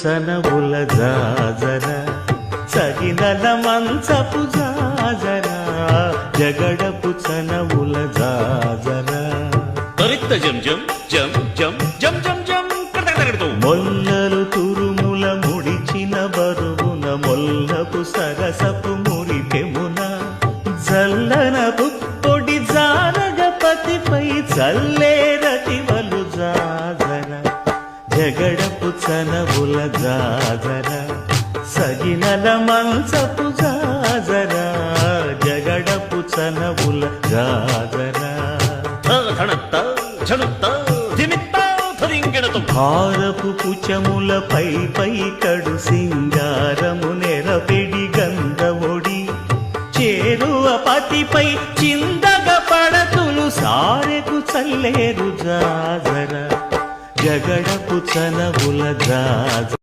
చనవుల జాజర సగినల మంచపు జాజర జగడపు చనవుల జాజర తరిత్త జం జం జం జం జం జం జం మొల్లలు తురుముల ముడిచిన బరువున మొల్లపు సరసపు మురికెమున జల్లన పుప్పొడి జానగపతిపై చల్లేరతివలు జాజర జగడపు చనవుల జాజర సగినల మంచపు జాజర జగడపు చనవుల జాజర భారపు పుచములపై పై కడు సింగారము నెరపెడి గంధముడి చేరువ పతిపై చిందగ పడతులు సారెకు చల్లేరు జాజర జగడపు చనవుల జాజర